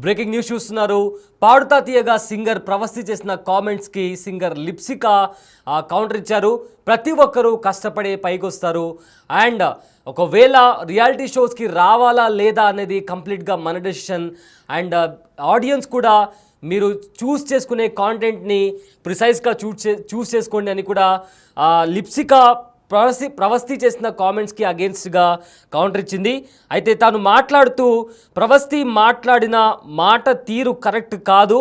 Breaking news చూస్తున్నారు. పాడుతా తీయగా singer Pravasthi చేసిన కామెంట్స్కి సింగర్ లిప్సిక కౌంటర్ ఇచ్చారు. ప్రతి ఒక్కరూ కష్టపడే పైకి వస్తారు అండ్ ఒకవేళ రియాలిటీ షోస్కి రావాలా లేదా అనేది కంప్లీట్గా మన డెసిషన్ అండ్ ఆడియన్స్ కూడా మీరు చూస్ చేసుకునే కాంటెంట్ని ప్రిసైజ్గా చూస్ చేసుకోండి అని కూడా లిప్సిక ప్రవస్తి చేసిన కామెంట్స్కి అగేన్స్ట్గా కౌంటర్ ఇచ్చింది. అయితే తాను మాట్లాడుతూ ప్రవస్తి మాట్లాడిన మాట తీరు కరెక్ట్ కాదు,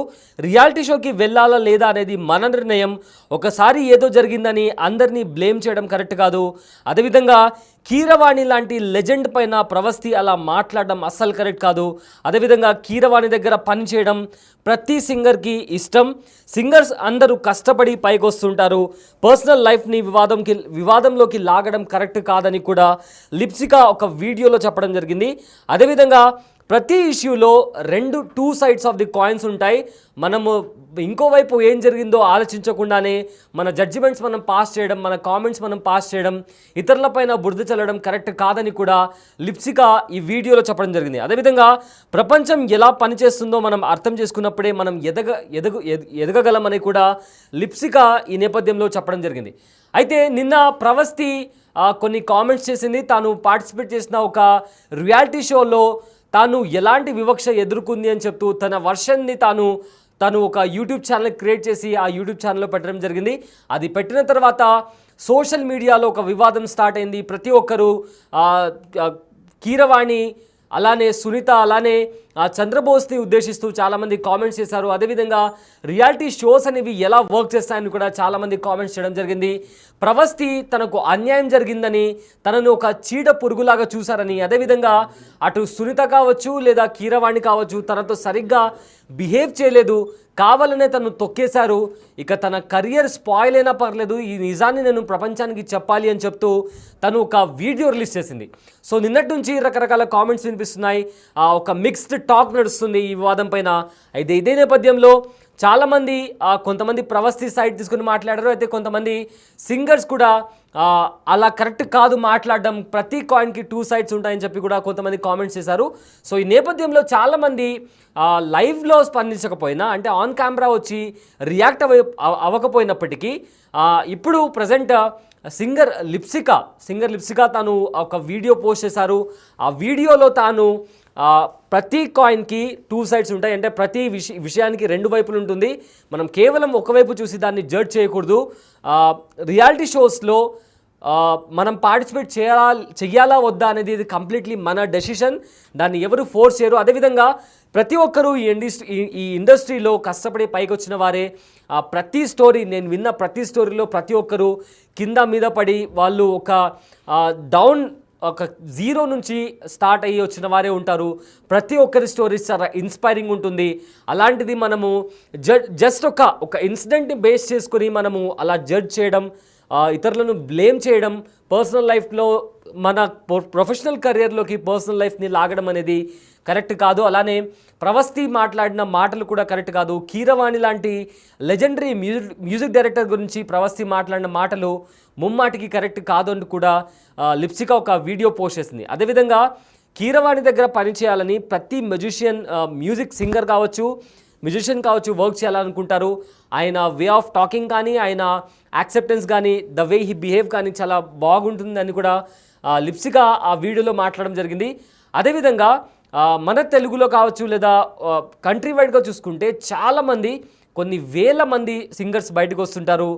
రియాలిటీ షోకి వెళ్ళాలా లేదా అనేది మన నిర్ణయం, ఒకసారి ఏదో జరిగిందని అందరినీ బ్లేమ్ చేయడం కరెక్ట్ కాదు, అదేవిధంగా కీరవాణి లాంటి లెజెండ్ పైన ప్రవస్తి అలా మాట్లాడడం అస్సలు కరెక్ట్ కాదు, అదేవిధంగా కీరవాణి దగ్గర పని చేయడం ప్రతి సింగర్కి ఇష్టం, సింగర్స్ అందరూ కష్టపడి పైకి వస్తుంటారు, పర్సనల్ లైఫ్ని వివాదంలోకి లాగడం కరెక్ట్ కాదని కూడా లిప్సిక ఒక వీడియోలో చెప్పడం జరిగింది. అదేవిధంగా ప్రతి ఇష్యూలో two sides of the coins ఉంటాయి. మనము ఇంకోవైపు ఏం జరిగిందో ఆలోచించకుండానే మన జడ్జిమెంట్స్ మనం పాస్ చేయడం, మన కామెంట్స్ మనం పాస్ చేయడం, ఇతరులపైన బురద చల్లడం కరెక్ట్ కాదని కూడా లిప్సిక ఈ వీడియోలో చెప్పడం జరిగింది. అదేవిధంగా ప్రపంచం ఎలా పనిచేస్తుందో మనం అర్థం చేసుకున్నప్పుడే మనం ఎదగగలమని కూడా లిప్సిక ఈ నేపథ్యంలో చెప్పడం జరిగింది. అయితే నిన్న ప్రవస్తి కొన్ని కామెంట్స్ చేసింది. తాను పార్టిసిపేట్ చేసిన ఒక రియాలిటీ షోలో తాను ఎలాంటి వివక్ష ఎదుర్కొంది అని చెప్తూ తన వర్షన్ని తాను ఒక యూట్యూబ్ ఛానల్ క్రియేట్ చేసి ఆ యూట్యూబ్ ఛానల్లో పెట్టడం జరిగింది. అది పెట్టిన తర్వాత సోషల్ మీడియాలో ఒక వివాదం స్టార్ట్ అయింది. ప్రతి ఒక్కరూ కీరవాణి అలానే సునీత అలానే చంద్రబోస్ని ఉద్దేశిస్తూ చాలామంది కామెంట్స్ చేశారు. అదేవిధంగా రియాలిటీ షోస్ అనేవి ఎలా వర్క్ చేస్తాయని కూడా చాలామంది కామెంట్స్ చేయడం జరిగింది. ప్రవస్తి తనకు అన్యాయం జరిగిందని, తనను ఒక చీడ పురుగులాగా చూశారని, అదేవిధంగా అటు సునీత కావచ్చు లేదా కీరవాణి కావచ్చు తనతో సరిగ్గా బిహేవ్ చేయలేదు, కావాలనే తను తొక్కేశారు, ఇక తన కెరియర్ స్పాయిల్ అయినా పర్లేదు, ఈ నిజాన్ని నేను ప్రపంచానికి చెప్పాలి అని చెప్తూ తను ఒక వీడియో రిలీజ్ చేసింది. సో నిన్నటి నుంచి రకరకాల కామెంట్స్ వినిపిస్తున్నాయి, ఒక మిక్స్డ్ టాక్ నడుస్తుంది ఈ వివాదం పైన. అయితే ఇదే నేపథ్యంలో చాలామంది కొంతమంది ప్రవస్తి సైడ్ తీసుకుని మాట్లాడారు. అయితే కొంతమంది సింగర్స్ కూడా అలా కరెక్ట్ కాదు మాట్లాడడం, ప్రతి కాయిన్కి టూ సైడ్స్ ఉంటాయని చెప్పి కూడా కొంతమంది కామెంట్స్ చేశారు. సో ఈ నేపథ్యంలో చాలామంది లైవ్లో స్పందించకపోయినా, అంటే ఆన్ కెమెరా వచ్చి రియాక్ట్ అవ్వకపోయినప్పటికీ ఇప్పుడు ప్రజెంట్ సింగర్ లిప్సిక తాను ఒక వీడియో పోస్ట్ చేశారు. ఆ వీడియోలో తాను ప్రతి కాయిన్కి టూ సైడ్స్ ఉంటాయి, అంటే ప్రతి విషయానికి రెండు వైపులు ఉంటుంది, మనం కేవలం ఒకవైపు చూసి దాన్ని జడ్జ్ చేయకూడదు, రియాలిటీ షోస్లో మనం పార్టిసిపేట్ చేయాలా వద్దా అనేది ఇది కంప్లీట్లీ మన డెసిషన్, దాన్ని ఎవరు ఫోర్స్ చేయరు. అదేవిధంగా ప్రతి ఒక్కరూ ఈ ఇండస్ట్రీలో కష్టపడి పైకి వచ్చిన వారే. ప్రతి స్టోరీ, నేను విన్న ప్రతి స్టోరీలో ప్రతి ఒక్కరూ కింద మీద పడి వాళ్ళు ఒక జీరో నుంచి స్టార్ట్ అయ్యి వచ్చిన వారే ఉంటారు. ప్రతి ఒక్కరి స్టోరీస్ చాలా ఇన్స్పైరింగ్ ఉంటుంది. అలాంటిది మనము జస్ట్ ఒక ఇన్సిడెంట్ని బేస్ చేసుకుని మనము అలా జడ్జ్ చేయడం, ఇతరులను బ్లేమ్ చేయడం, పర్సనల్ లైఫ్లో మన ప్రొఫెషనల్ కెరియర్లోకి పర్సనల్ లైఫ్ని లాగడం అనేది కరెక్ట్ కాదు. అలానే ప్రవస్తి మాట్లాడిన మాటలు కూడా కరెక్ట్ కాదు. కీరవాణి లాంటి లెజెండరీ మ్యూజిక్ డైరెక్టర్ గురించి ప్రవస్తి మాట్లాడిన మాటలు ముమ్మాటికి కరెక్ట్ కాదు అని కూడా లిప్సిక ఒక వీడియో పోస్ట్ చేసింది. అదేవిధంగా కీరవాణి దగ్గర పనిచేయాలని ప్రతి మ్యూజిక్ సింగర్ కావచ్చు, మ్యూజిషియన్ కావచ్చు వర్క్ చేయాలనుకుంటారు. ఆయన వే ఆఫ్ టాకింగ్ కానీ, ఆయన యాక్సెప్టెన్స్ కానీ, ద వే హీ బిహేవ్ కానీ చాలా బాగుంటుందని కూడా లిప్సిక ఆ వీడియోలో మాట్లాడడం జరిగింది. అదేవిధంగా మన తెలుగులో కావచ్చు లేదా కంట్రీ వైడ్గా చూసుకుంటే చాలామంది, కొన్ని వేల మంది సింగర్స్ బయటకు వస్తుంటారు.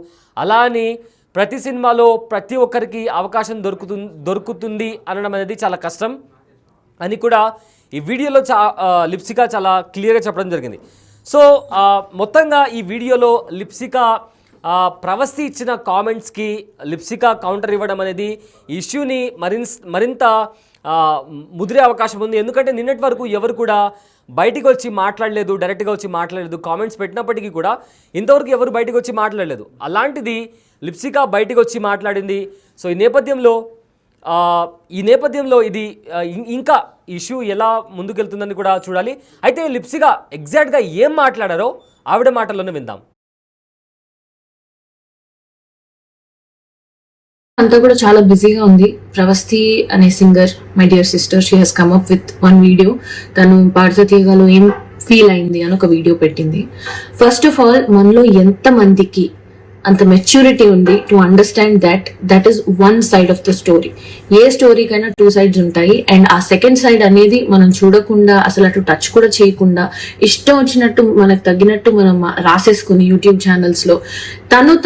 అలా అని ప్రతి సినిమాలో ప్రతి ఒక్కరికి అవకాశం దొరుకుతుంది అనడం అనేది చాలా కష్టం అని కూడా ఈ వీడియోలో లిప్సిక చాలా క్లియర్గా చెప్పడం జరిగింది. సో మొత్తంగా ఈ వీడియోలో లిప్సిక ప్రవస్తి ఇచ్చిన కామెంట్స్కి లిప్సిక కౌంటర్ ఇవ్వడం అనేది ఇష్యూని మరింత ముదిరే అవకాశం ఉంది. ఎందుకంటే నిన్నటి వరకు ఎవరు కూడా బయటికి వచ్చి మాట్లాడలేదు, డైరెక్ట్గా వచ్చి మాట్లాడలేదు, కామెంట్స్ పెట్టినప్పటికీ కూడా ఇంతవరకు ఎవరు బయటికి వచ్చి మాట్లాడలేదు. అలాంటిది లిప్సిక బయటికి వచ్చి మాట్లాడింది. సో ఈ నేపథ్యంలో ఇది ఇంకా ఇష్యూ ఎలా ముందుకెళ్తుందని కూడా చూడాలి. అయితే లిప్సిక ఎగ్జాక్ట్గా ఏం మాట్లాడారో ఆవిడ మాటల్లోనే విందాం. అంతా కూడా చాలా బిజీగా ఉంది. ప్రవస్తి అనే singer, my dear sister, she has come up with one video. తను పాడుతా తీయగాలో ఏం ఫీల్ అయింది అని ఒక వీడియో పెట్టింది. ఫస్ట్ ఆఫ్ ఆల్, మనలో ఎంతమందికి అంత మెచ్యూరిటీ ఉంది to understand that is one side of the story. A స్టోరీకైనా 2 sides ఉంటాయి. అండ్ ఆ సెకండ్ సైడ్ అనేది మనం చూడకుండా, అసలు అటు టచ్ కూడా చేయకుండా, ఇష్టం వచ్చినట్టు మనకు తగ్గినట్టు మనం రాసేసుకుని యూట్యూబ్ ఛానల్స్ లో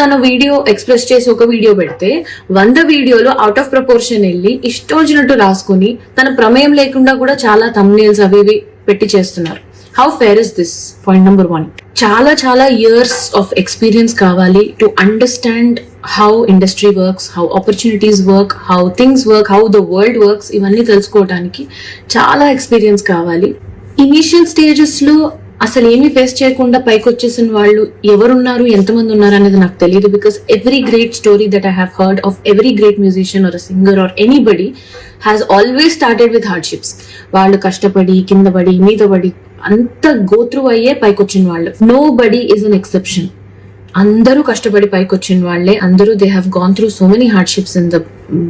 తన వీడియో ఎక్స్ప్రెస్ చేసి ఒక వీడియో పెడితే 100 వీడియోలో అవుట్ ఆఫ్ ప్రపోర్షన్ వెళ్ళి ఇష్టం వచ్చినట్టు రాసుకుని తన ప్రమేయం లేకుండా కూడా చాలా thumbnails అవి ఇవి పెట్టి చేస్తున్నారు. How fair is this? Point number 1. చాలా ఇయర్స్ ఆఫ్ ఎక్స్పీరియన్స్ కావాలి to understand how industry works, how opportunities work, how things work, how the world works. ఇవన్నీ తెలుసుకోవడానికి చాలా ఎక్స్పీరియన్స్ కావాలి. ఇనీషియల్ స్టేజెస్ లో అసలు ఏమీ ఫేస్ చేయకుండా పైకి వచ్చేసిన వాళ్ళు ఎవరున్నారు, ఎంతమంది ఉన్నారు అనేది నాకు తెలియదు. Because every great story that I have heard of every great musician or singer or anybody has always started with hardships. వాళ్ళు కష్టపడి, కింద పడి, మీద పడి, అంత గోత్రు అయ్యే పైకి వచ్చిన వాళ్ళు. Nobody is an exception. అందరూ కష్టపడి పైకి వచ్చిన వాళ్ళే. అందరూ they have gone through so many hardships in the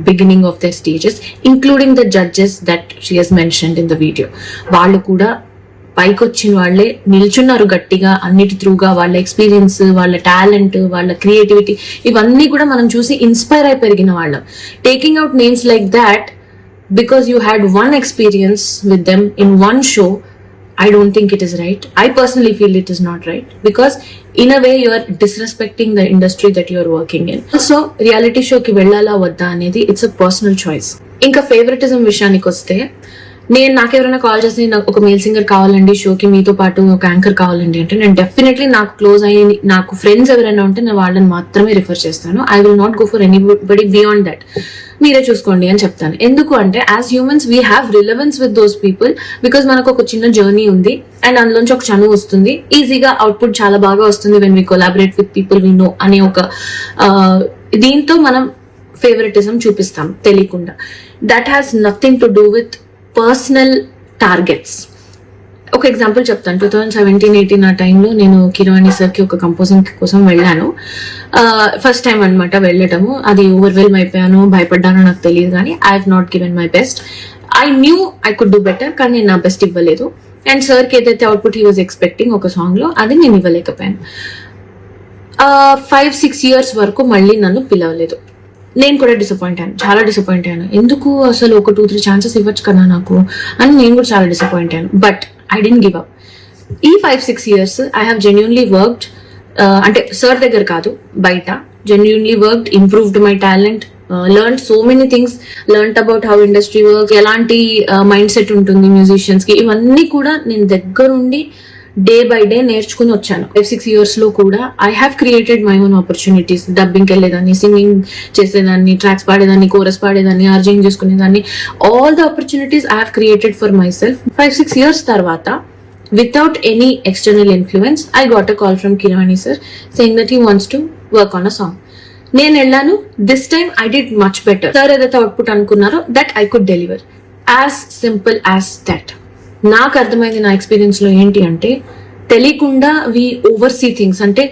beginning of their stages, including the judges that she has mentioned in the video. వాళ్ళు కూడా పైకి వచ్చిన వాళ్ళే, నిల్చున్నారు గట్టిగా అన్నిటి త్రూగా. వాళ్ళ ఎక్స్పీరియన్స్, వాళ్ళ టాలెంట్, వాళ్ళ క్రియేటివిటీ ఇవన్నీ కూడా మనం చూసి ఇన్స్పైర్ అయి పెరిగిన వాళ్ళం. Taking out names like that because you had one experience with them in one show, I don't think it is right. I personally feel it is not right because in a way you are disrespecting the industry that you are working in. So reality show ki vellala vadda anedi it's a personal choice. Inka favoritism విషయానికి వస్తే, నేను నాకెవరైనా call చేసి నాకు ఒక male singer కావాలండి షోకి, మీతో పాటు ఒక యాంకర్ కావాలండి అంటే, నేను డెఫినెట్లీ నాకు క్లోజ్ అయ్యి నాకు ఫ్రెండ్స్ ఎవరైనా ఉంటే నేను వాళ్ళని మాత్రమే రిఫర్ చేస్తాను. I will not go for anybody beyond that. మీరే చూసుకోండి అని చెప్తాను. ఎందుకు అంటే as humans we have relevance with those people because మనకు ఒక చిన్న జర్నీ ఉంది అండ్ అందులోంచి ఒక చనువు వస్తుంది. ఈజీగా అవుట్పుట్ చాలా బాగా వస్తుంది when we collaborate with people we know అనే ఒక దీంతో మనం ఫేవరెటిజం చూపిస్తాం తెలియకుండా. That has nothing to do with personal targets. ఒక ఎగ్జాంపుల్ చెప్తాను. 2017-18 ఆ టైంలో నేను కిరవాణి సార్కి ఒక కంపోజింగ్ కోసం వెళ్ళాను. ఫస్ట్ టైం అనమాట వెళ్ళటము. అది ఓవర్వెల్మ్ అయిపోయాను, భయపడ్డానో నాకు తెలియదు, కానీ I have not given my best. I knew I could do better, కానీ నేను నా బెస్ట్ ఇవ్వలేదు. అండ్ సార్కి ఏదైతే అవుట్పుట్ హీ వాజ్ ఎక్స్పెక్టింగ్ ఒక సాంగ్ లో, అది నేను ఇవ్వలేకపోయాను. 5-6 years వరకు మళ్ళీ నన్ను పిలవలేదు. నేను కూడా డిసప్పాయింట్ అయ్యాను, చాలా డిసప్పాయింట్ అయ్యాను. ఎందుకు అసలు ఒక 2-3 ఛాన్సెస్ ఇవ్వచ్చు కదా నాకు అని నేను కూడా చాలా డిసప్పాయింట్ అయ్యాను. But I didn't give up. ఈ 5-6 years I have genuinely worked, అంటే సార్ దగ్గర కాదు బయట, genuinely worked, improved my talent, learned so many things, learned about how industry work, ఎలాంటి మైండ్ సెట్ ఉంటుంది మ్యూజిషియన్స్ కి, ఇవన్నీ కూడా నేను దగ్గరుండి డే బై డే నేర్చుకుని వచ్చాను. 5-6 years లో కూడా I have created my own opportunities. డబ్బింగ్కి వెళ్ళేదాన్ని, సింగింగ్ చేసేదాన్ని, ట్రాక్స్ పాడేదాన్ని, కోరస్ పాడేదాన్ని, ఆర్జింగ్ చేసుకునేదాన్ని. All the opportunities I have created for myself. 5-6 years తర్వాత without any external influence I got a call from Kiravani sir saying that he wants to work on a song. నేను వెళ్ళాను. This time I did much better. Sir ఏదైతే output అనుకున్నారో that I could deliver. As simple as that. నాకు అర్థమైంది నా experience లో ఏంటి అంటే, తెలియకుండా వి ఓవర్ సీ థింగ్స్. అంటే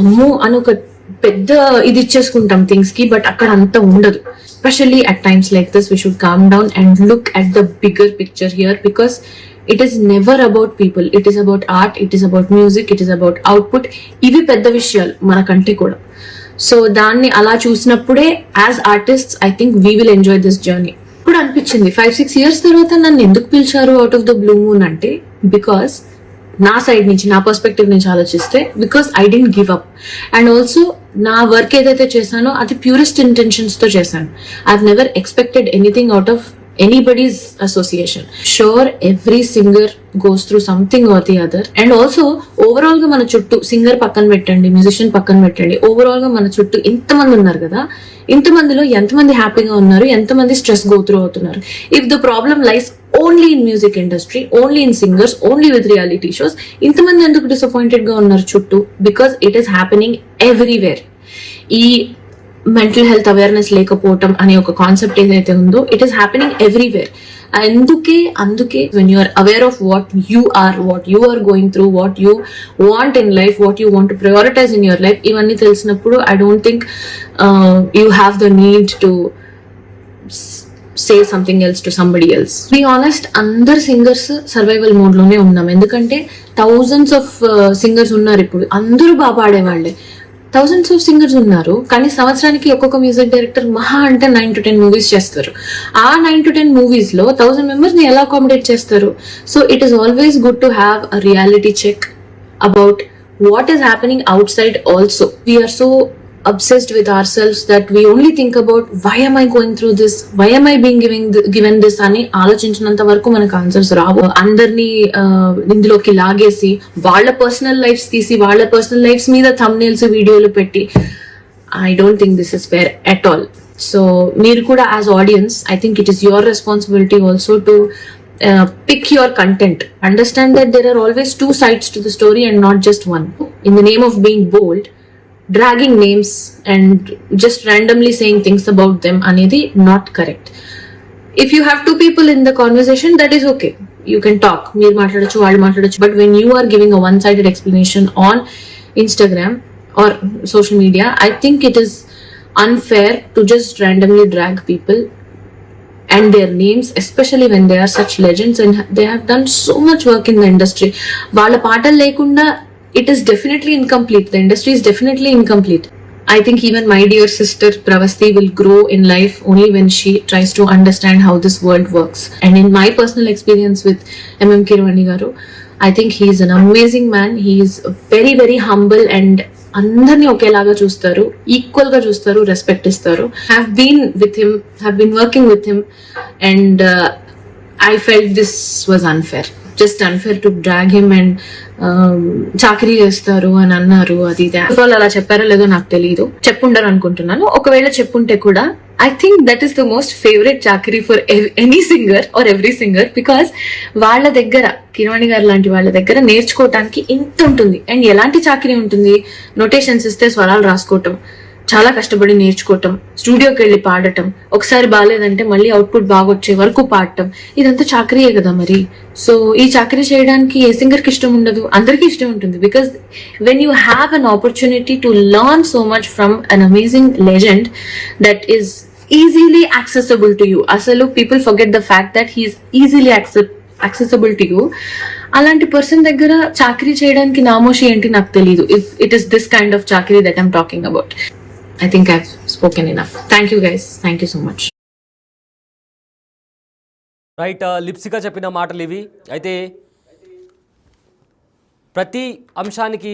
అమ్మో అని ఒక పెద్ద ఇది ఇచ్చేసుకుంటాం థింగ్స్ కి, బట్ అక్కడ అంత ఉండదు. Especially at times like this we should calm down and look at the bigger picture here, because it is never about people, it is about art, it is about music, it is about output. ఇవి పెద్ద విషయాలు మనకంటే కూడా. So దాన్ని అలా చూసినప్పుడే as artists I think we will enjoy this journey. ఇప్పుడు అనిపించింది 5-6 years తర్వాత నన్ను ఎందుకు పిలిచారు out of the blue moon అంటే, బికాస్ నా సైడ్ నుంచి, నా పర్స్పెక్టివ్ నుంచి ఆలోచిస్తే, because I didn't give up. And also నా వర్క్ ఏదైతే చేశానో అది ప్యూరెస్ట్ ఇంటెన్షన్స్ తో చేశాను. I have never expected anything out of anybody's association. Sure, every singer goes through something or the other. And also overall గా మన చుట్టూ, singer పక్కన పెట్టండి, మ్యూజిషియన్ పక్కన పెట్టండి, ఓవరాల్ గా మన చుట్టూ ఇంతమంది ఉన్నారు కదా, ఇంతమందిలో ఎంతమంది హ్యాపీగా ఉన్నారు, ఎంతమంది స్ట్రెస్ గో త్రూ అవుతున్నారు. If the problem lies only in music industry, only in singers, only with reality shows, ఇంతమంది ఎందుకు డిసప్పాయింటెడ్ గా ఉన్నారు చుట్టూ? Because it is happening everywhere. ఈ మెంటల్ హెల్త్ అవేర్నెస్ లేకపోవటం అనే ఒక కాన్సెప్ట్ ఏదైతే ఉందో, ఇట్ ఈస్ హ్యాపెనింగ్ ఎవ్రీవేర్. అందుకే when you are aware of what you are going through, what you want in life, what you want to prioritise in your life, ఇవన్నీ తెలిసినప్పుడు I don't think you have the need to say something else to somebody else. Be honest, అందరు singers survival mode లోనే ఉన్నాం. ఎందుకంటే thousands of singers ఉన్నారు ఇప్పుడు, అందరూ బాగా పాడేవాళ్ళే. థౌజండ్స్ ఆఫ్ సింగర్స్ ఉన్నారు, కానీ సంవత్సరానికి ఒక్కొక్క మ్యూజిక్ డైరెక్టర్ మహా అంటే 9 to 10 మూవీస్ చేస్తారు. ఆ 9 to 10 మూవీస్ లో 1000 మెంబర్స్ ని ఎలా అకామిడేట్ చేస్తారు? So it is always good to have a reality check about what is happening outside also. We are so obsessed with ourselves that we only think about why am I going through this, why am I being given this అని ఆలోచించినంత వరకు మనకు answers రావు. అందరినీ ఇందులోకి లాగేసి వాళ్ళ personal lifes తీసి వాళ్ళ personal lifes మీద థంబ్నెయిల్స్ వీడియోలు పెట్టి I don't think this is fair at all. So మీరు కూడా as audience, I think it is your responsibility also to pick your content. Understand that there are always two sides to the story and not just one. In the name of being bold, dragging names and just randomly saying things about them anedi not correct. If you have two people in the conversation, that is okay. You can talk. Meer maatladochu, vaadu maatladochu. But when you are giving a one-sided explanation on Instagram or social media, I think it is unfair to just randomly drag people and their names, especially when they are such legends and they have done so much work in the industry. Vaalla paatal lekunda it is definitely incomplete. The industry is definitely incomplete. I think even my dear sister Pravasti will grow in life only when she tries to understand how this world works. And in my personal experience with M.M. Keeravani garu, I think he is an amazing man. He is very, very humble and అందరినీ ఒకేలాగా చూస్తారు, equal గా చూస్తారు, respect ఇస్తారు. Have been working with him and I felt this was unfair, just unfair to drag him and చాకరీ చేస్తారు అని అన్నారు. అది వాళ్ళు అలా చెప్పారో లేదో నాకు తెలియదు, చెప్పుండరు అనుకుంటున్నాను. ఒకవేళ చెప్పుంటే కూడా I think that is the most favorite చాకరీ for any singer or every singer, because వాళ్ళ దగ్గర కీరవాణి గారు లాంటి వాళ్ళ దగ్గర నేర్చుకోవటానికి ఇంత ఉంటుంది. అండ్ ఎలాంటి చాకరీ ఉంటుంది? నోటేషన్స్ ఇస్తే స్వరాలు రాసుకోవటం, చాలా కష్టపడి నేర్చుకోవటం, స్టూడియోకి వెళ్ళి పాడటం, ఒకసారి బాగాలేదంటే మళ్ళీ అవుట్పుట్ బాగా వచ్చే వరకు పాడటం, ఇదంతా చాకరీయే కదా మరి. సో ఈ చాకరీ చేయడానికి ఏ సింగర్ కి ఇష్టం ఉండదు? అందరికీ ఇష్టం ఉంటుంది. Because when you have an opportunity to learn so much from an amazing legend that is easily accessible to you. Asalu people forget the fact that he is easily accessible to you. అలాంటి person దగ్గర చాకరీ చేయడానికి నామోషి ఏంటి నాకు తెలీదు. If it is this kind of చాకరీ that I'm talking about. I think I've spoken enough. Thank you guys, thank you so much. Right, Lipsika చెప్పిన మాటలు ఇవి. అయితే ప్రతి అంశానికి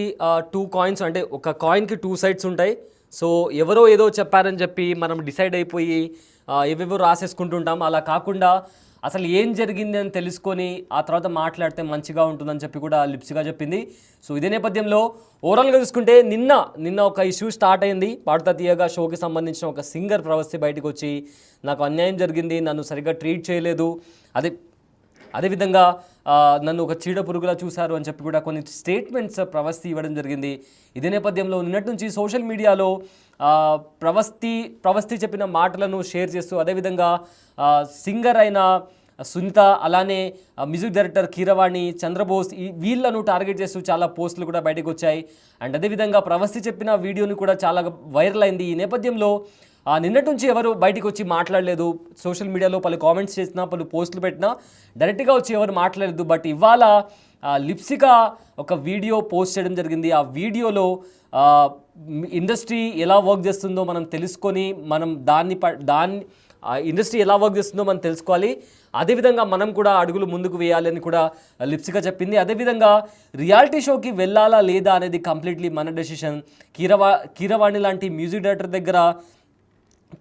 2 కాయిన్స్, అంటే ఒక కాయిన్కి 2 సైడ్స్ ఉంటాయి. సో ఎవరో ఏదో చెప్పారని చెప్పి మనం డిసైడ్ అయిపోయి ఏవేవో రాసేసుకుంటుంటాం. అలా కాకుండా అసలు ఏం జరిగింది అని తెలుసుకొని ఆ తర్వాత మాట్లాడితే మంచిగా ఉంటుందని చెప్పి కూడా లిప్సిగా చెప్పింది. సో ఇదే నేపథ్యంలో ఓవరాల్గా చూసుకుంటే నిన్న ఒక ఇష్యూ స్టార్ట్ అయింది. పాడుతా తీయగా షోకి సంబంధించిన ఒక సింగర్ ప్రవస్తి బయటకు వచ్చి నాకు అన్యాయం జరిగింది, నన్ను సరిగ్గా ట్రీట్ చేయలేదు, అదేవిధంగా నన్ను ఒక చీడ పురుగులా చూశారు అని చెప్పి కూడా కొన్ని స్టేట్మెంట్స్ ప్రవస్తి ఇవ్వడం జరిగింది. ఇదే నేపథ్యంలో నిన్నటి నుంచి సోషల్ మీడియాలో ప్రవస్తి చెప్పిన మాటలను షేర్ చేస్తూ, అదేవిధంగా సింగర్ అయిన సునీత, అలానే మ్యూజిక్ డైరెక్టర్ కీరవాణి, చంద్రబోస్, వీళ్ళను టార్గెట్ చేస్తూ చాలా పోస్టులు కూడా బయటకు వచ్చాయి. అండ్ అదేవిధంగా ప్రవస్తి చెప్పిన వీడియోని కూడా చాలా వైరల్ అయింది. ఈ నేపథ్యంలో నిన్నటి నుంచి ఎవరు బయటికి వచ్చి మాట్లాడలేదు. సోషల్ మీడియాలో పలు కామెంట్స్ చేసినా, పలు పోస్టులు పెట్టినా డైరెక్ట్గా వచ్చి ఎవరు మాట్లాడలేదు. బట్ ఇవాళ లిప్సికా ఒక వీడియో పోస్ట్ చేయడం జరిగింది. ఆ వీడియోలో ఇండస్ట్రీ ఎలా వర్క్ చేస్తుందో మనం తెలుసుకొని, మనం దాన్ని ఇండస్ట్రీ ఎలా వర్క్ చేస్తుందో మనం తెలుసుకోవాలి, అదేవిధంగా మనం కూడా అడుగులు ముందుకు వేయాలి అని కూడా లిప్సికా చెప్పింది. అదేవిధంగా రియాలిటీ షోకి వెళ్ళాలా లేదా అనేది కంప్లీట్లీ మన డెసిషన్. కీరవాణి లాంటి మ్యూజిక్ డైరెక్టర్ దగ్గర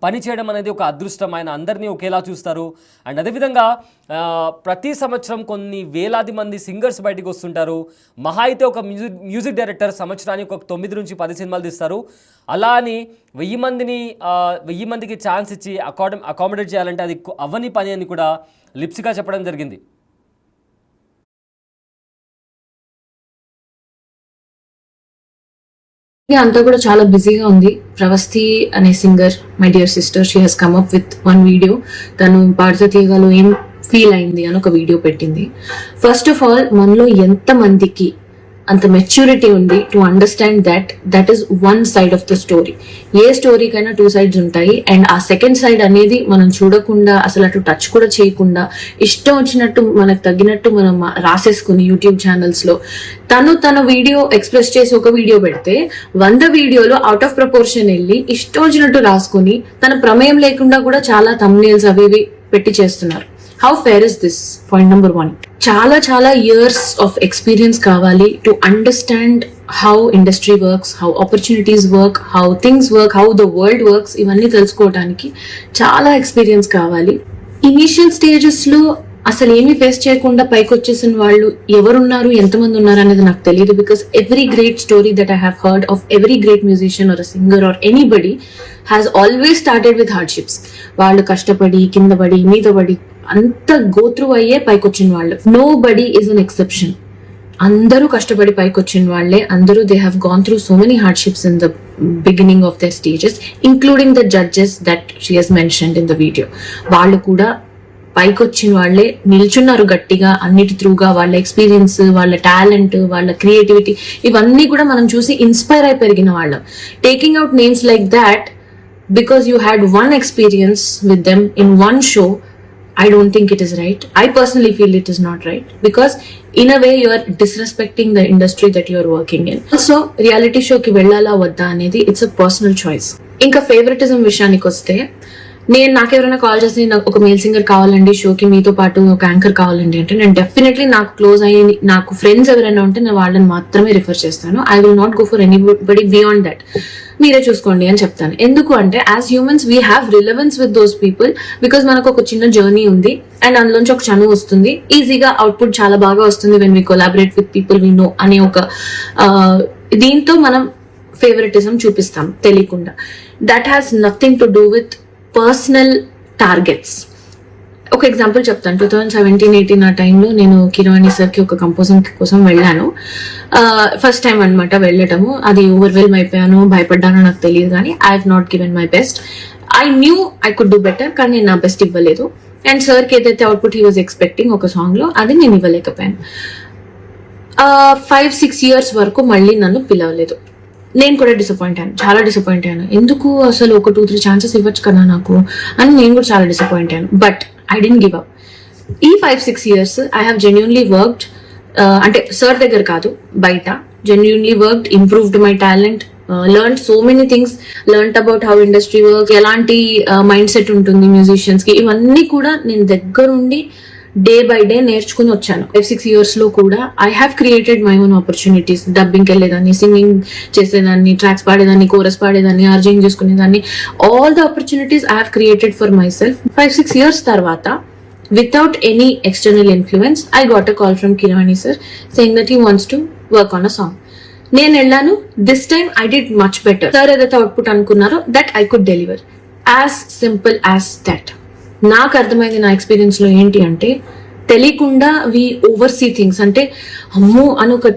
పని చేయడం అనేది ఒక అదృష్టం. ఆయన అందరినీ ఒకేలా చూస్తారు. అండ్ అదేవిధంగా ప్రతి సంవత్సరం కొన్ని వేలాది మంది సింగర్స్ బయటకు వస్తుంటారు. మహా అయితే ఒక మ్యూజిక్ డైరెక్టర్ సంవత్సరానికి ఒక 9 నుంచి 10 సినిమాలు తీస్తారు. అలా అని 1000 మందికి ఛాన్స్ ఇచ్చి అకామిడేట్ చేయాలంటే అది అవ్వని పని అని కూడా లిప్సికా చెప్పడం జరిగింది. అంతా కూడా చాలా బిజీగా ఉంది. ప్రవస్తి అనే singer, my dear sister, she has come up with 1 video. తను పాడుతా తీయగాలో ఏం ఫీల్ అయింది అని ఒక వీడియో పెట్టింది. ఫస్ట్ ఆఫ్ ఆల్, మనలో ఎంత మందికి అంత మెచ్యూరిటీ ఉంది to understand that is one side of the story. A స్టోరీకైనా టూ సైడ్స్ ఉంటాయి, అండ్ ఆ సెకండ్ సైడ్ అనేది మనం చూడకుండా, అసలు అటు టచ్ కూడా చేయకుండా, ఇష్టం వచ్చినట్టు మనకు తగ్గినట్టు మనం రాసేసుకుని యూట్యూబ్ ఛానల్స్ లో తన వీడియో ఎక్స్ప్రెస్ చేసి ఒక వీడియో పెడితే 100 వీడియోలు అవుట్ ఆఫ్ ప్రపోర్షన్ వెళ్ళి ఇష్టం వచ్చినట్టు రాసుకుని తన ప్రమేయం లేకుండా కూడా చాలా థంబ్నెయిల్స్ అవి ఇవి పెట్టి చేస్తున్నారు. How fair is this? Point number 1. చాలా ఇయర్స్ ఆఫ్ ఎక్స్పీరియన్స్ కావాలి to understand how industry works, how opportunities work, how things work, how the world works. ఇవన్నీ తెలుసుకోవడానికి చాలా ఎక్స్పీరియన్స్ కావాలి. ఇనీషియల్ స్టేజెస్ లో అసలు ఏమీ ఫేస్ చేయకుండా పైకి వచ్చేసిన వాళ్ళు ఎవరున్నారు, ఎంతమంది ఉన్నారు అనేది నాకు తెలియదు. Because every great story that I have heard of every great musician or singer or anybody has always started with hardships. వాళ్ళు కష్టపడి, కింద పడి, మీద పడి, అంత గోత్రు అయ్యే పైకి వచ్చిన వాళ్ళు. Nobody is an exception. అందరూ కష్టపడి పైకి వచ్చిన వాళ్ళే. అందరూ they have gone through so many hardships in the beginning of their stages, including the judges that she has mentioned in the video. వాళ్ళు కూడా పైకి వచ్చిన వాళ్ళే, నిల్చున్నారు గట్టిగా అన్నిటి త్రూగా. వాళ్ళ ఎక్స్పీరియన్స్, వాళ్ళ టాలెంట్, వాళ్ళ క్రియేటివిటీ ఇవన్నీ కూడా మనం చూసి ఇన్స్పైర్ అయి పెరిగిన వాళ్ళం. Taking out names like that because you had one experience with them in one show, I don't think it is right. I personally feel it is not right, because in a way you are disrespecting the industry that you are working in. Also, reality show ki vellala vadda anedi it's a personal choice. Inka favoritism విషయానికి వస్తే, నేను నాకెవరైనా call చేసి నాకు ఒక male singer కావాలండి షోకి, మీతో పాటు ఒక యాంకర్ కావాలండి అంటే, నేను డెఫినెట్లీ నాకు క్లోజ్ అయ్యి నాకు ఫ్రెండ్స్ ఎవరైనా ఉంటే నేను వాళ్ళని మాత్రమే రిఫర్ చేస్తాను. I will not go for anybody beyond that. మీరే చూసుకోండి అని చెప్తాను. ఎందుకు అంటే as humans we have relevance with those people, because మనకు ఒక చిన్న జర్నీ ఉంది అండ్ అందులోంచి ఒక చనువు వస్తుంది. ఈజీగా అవుట్పుట్ చాలా బాగా వస్తుంది when we collaborate with people we know అనే ఒక దీంతో మనం ఫేవరెటిజం చూపిస్తాం తెలియకుండా. That has nothing to do with personal targets. ఒక ఎగ్జాంపుల్ చెప్తాను. 2017-18 ఆ టైంలో నేను కిరవాణి సార్కి ఒక కంపోజింగ్ కోసం వెళ్ళాను. ఫస్ట్ టైం అనమాట వెళ్ళటము. అది ఓవర్వెల్మ్ అయిపోయాను, భయపడ్డానో నాకు తెలియదు, కానీ I have not given my best. I knew I could do better, కానీ నేను నా బెస్ట్ ఇవ్వలేదు. అండ్ సార్కి ఏదైతే అవుట్పుట్ హీ వాజ్ ఎక్స్పెక్టింగ్ ఒక సాంగ్ లో, అది నేను ఇవ్వలేకపోయాను. 5-6 years వరకు మళ్ళీ నన్ను పిలవలేదు. నేను కూడా డిసప్పాయింట్ అయ్యాను, చాలా డిసప్పాయింట్ అయ్యాను. ఎందుకు అసలు ఒక 2-3 ఛాన్సెస్ ఇవ్వచ్చు కదా నాకు అని నేను కూడా చాలా డిసప్పాయింట్ అయ్యాను. But I didn't give up. ఈ 5-6 years I have genuinely worked, అంటే సార్ దగ్గర కాదు బయట, genuinely worked, improved my talent, learned so many things, learned about how industry work, ఎలాంటి మైండ్ సెట్ ఉంటుంది మ్యూజిషియన్స్ కి, ఇవన్నీ కూడా నేను దగ్గరుండి డే బై డే నేర్చుకుని వచ్చాను. 5-6 years లో కూడా I have created my own opportunities. డబ్బింగ్కి వెళ్ళేదాన్ని, సింగింగ్ చేసేదాన్ని, ట్రాక్స్ పాడేదాన్ని, కోరస్ పాడేదాన్ని, ఆర్జింగ్ చేసుకునేదాన్ని. All the opportunities I have created for myself. 5-6 years తర్వాత, without any external influence, I got a call from Keeravani sir saying that he wants to work on a song. నేను వెళ్ళాను. This time I did much better. Sir ఏదైతే output అనుకున్నారో that I could deliver. As simple as that. నాకు అర్థమైంది నా experience లో ఏంటి అంటే, తెలియకుండా వి ఓవర్సీ థింగ్స్. అంటే అమ్మో అని ఒక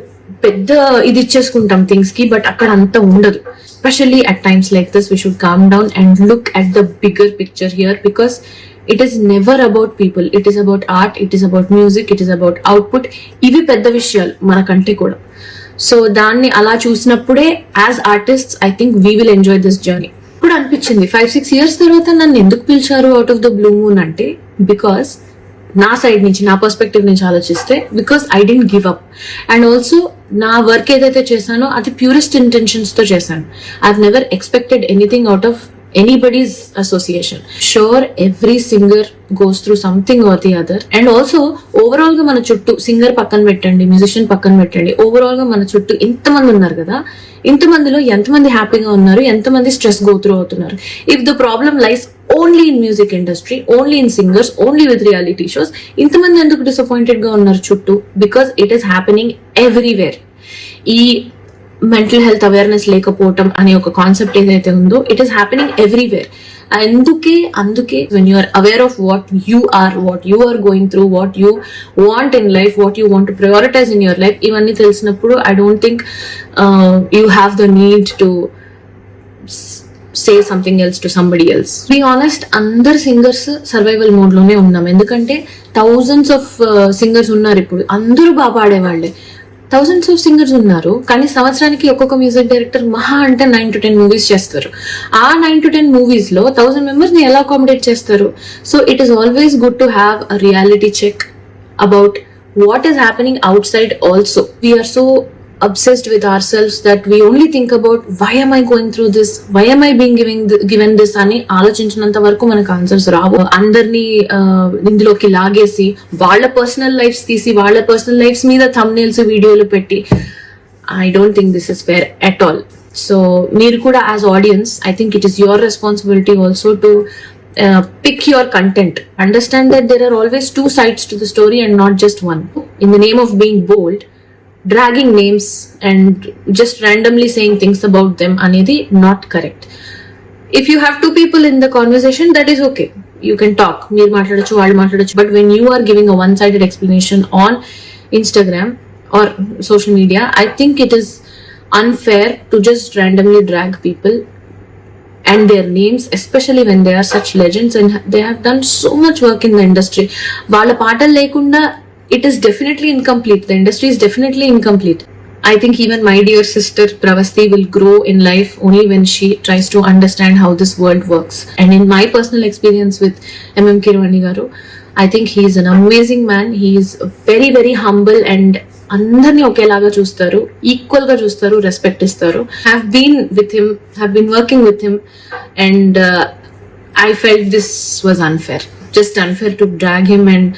పెద్ద ఇది ఇచ్చేసుకుంటాం థింగ్స్ కి, బట్ అక్కడ అంత ఉండదు. Especially at times like this we should calm down and look at the bigger picture here, because it is never about people, it is about art, it is about music, it is about output. ఇవి పెద్ద విషయాలు మనకంటే కూడా. So దాన్ని అలా చూసినప్పుడే as artist I think we will enjoy this journey. ఇప్పుడు అనిపించింది 5-6 years తర్వాత నన్ను ఎందుకు పిలిచారు out of the blue moon అంటే, బికాస్ నా సైడ్ నుంచి, నా పర్స్పెక్టివ్ నుంచి ఆలోచిస్తే, because I didn't give up. And also నా వర్క్ ఏదైతే చేశానో అది ప్యూరెస్ట్ ఇంటెన్షన్స్ తో చేశాను. I have never expected anything out of anybody's association. Sure, every singer goes through something or the other. And also overall గా మన చుట్టూ, singer పక్కన పెట్టండి, మ్యూజిషియన్ పక్కన పెట్టండి, ఓవరాల్ గా మన చుట్టూ ఇంతమంది ఉన్నారు కదా, ఇంతమందిలో ఎంతమంది హ్యాపీగా ఉన్నారు, ఎంతమంది స్ట్రెస్ గో త్రూ అవుతున్నారు. If the problem lies only in music industry, only in singers, only with reality shows, ఇంతమంది ఎందుకు డిసప్పాయింటెడ్ గా ఉన్నారు చుట్టూ? Because it is happening everywhere. ఈ మెంటల్ హెల్త్ అవేర్నెస్ లేకపోవటం అనే ఒక కాన్సెప్ట్ ఏదైతే ఉందో, ఇట్ ఈస్ హ్యాపెనింగ్ ఎవ్రీవేర్. అందుకే when you are aware of what you are going through, what you want in life, what you want to prioritise in your life, ఇవన్నీ తెలిసినప్పుడు I don't think you have the need to say something else to somebody else. Be honest, అందరు singers survival mode లోనే ఉన్నాం. ఎందుకంటే thousands of singers ఉన్నారు ఇప్పుడు, అందరూ బాగా పాడేవాళ్లే. థౌసండ్స్ ఆఫ్ సింగర్స్ ఉన్నారు, కానీ సంవత్సరానికి ఒక్కొక్క మ్యూజిక్ డైరెక్టర్ మహా అంటే 9 to 10 మూవీస్ చేస్తారు. ఆ 9 to 10 మూవీస్ లో 1000 మెంబర్స్ ని ఎలా అకామిడేట్ చేస్తారు? So it is always good to have a reality check about what is happening outside also. We are so obsessed with ourselves that we only think about why am I going through this, why am I being given this అని ఆలోచించినంత వరకు మనకు answers రావు. అందరినీ ఇందులోకి లాగేసి వాళ్ళ personal lifes తీసి వాళ్ళ personal lifes మీద థంబ్నెయిల్స్ వీడియోలు పెట్టి I don't think this is fair at all. So మీరు కూడా as audience, I think it is your responsibility also to pick your content. Understand that there are always two sides to the story and not just one. In the name of being bold, dragging names and just randomly saying things about them anedi not correct. If you have two people in the conversation, that is okay. You can talk. Meer maatladochu, vallu maatladochu. But when you are giving a one-sided explanation on Instagram or social media, I think it is unfair to just randomly drag people and their names, especially when they are such legends and they have done so much work in the industry. Vaalla paatalu lekunda it is definitely incomplete. The industry is definitely incomplete. I think even my dear sister Pravasti will grow in life only when she tries to understand how this world works. And in my personal experience with MM Keeravani garu, I think he is an amazing man. He is very very humble and అందరినీ ఒకేలాగా చూస్తారు, equal గా చూస్తారు, respect ఇస్తారు. Have been working with him and I felt this was unfair, just unfair to drag him and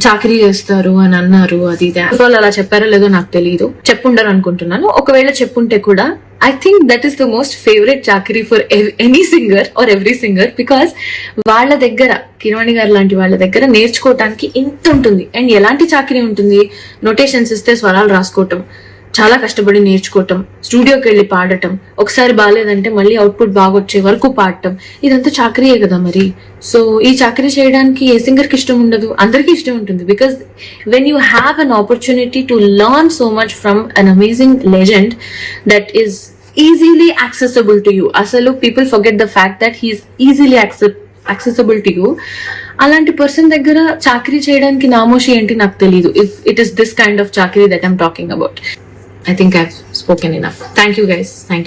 చాకరీ చేస్తారు అని అన్నారు. అది వాళ్ళు అలా చెప్పారో లేదో నాకు తెలియదు, చెప్పుండరు అనుకుంటున్నాను. ఒకవేళ చెప్పుంటే కూడా I think that is the most favorite చాకరీ for any singer or every singer, because వాళ్ళ దగ్గర కిరవాణి గారు లాంటి వాళ్ళ దగ్గర నేర్చుకోవటానికి ఇంత ఉంటుంది. అండ్ ఎలాంటి చాకరీ ఉంటుంది? నోటేషన్స్ ఇస్తే స్వరాలు రాసుకోవటం, చాలా కష్టపడి నేర్చుకోవటం, స్టూడియోకి వెళ్ళి పాడటం, ఒకసారి బాగాలేదంటే మళ్ళీ అవుట్పుట్ బాగా వచ్చే వరకు పాడటం, ఇదంతా చాకరీయే కదా మరి. సో ఈ చాకరీ చేయడానికి ఏ సింగర్ కి ఇష్టం ఉండదు? అందరికీ ఇష్టం ఉంటుంది. Because when you have an opportunity to learn so much from an amazing legend that is easily accessible to you. అసలు people forget the fact that he is easily accessible to you. అలాంటి person దగ్గర చాకరీ చేయడానికి నామోషి ఏంటి నాకు తెలియదు. If it is this kind of చాకరీ that I'm talking about. I think I've spoken enough. Thank you guys. Thank you.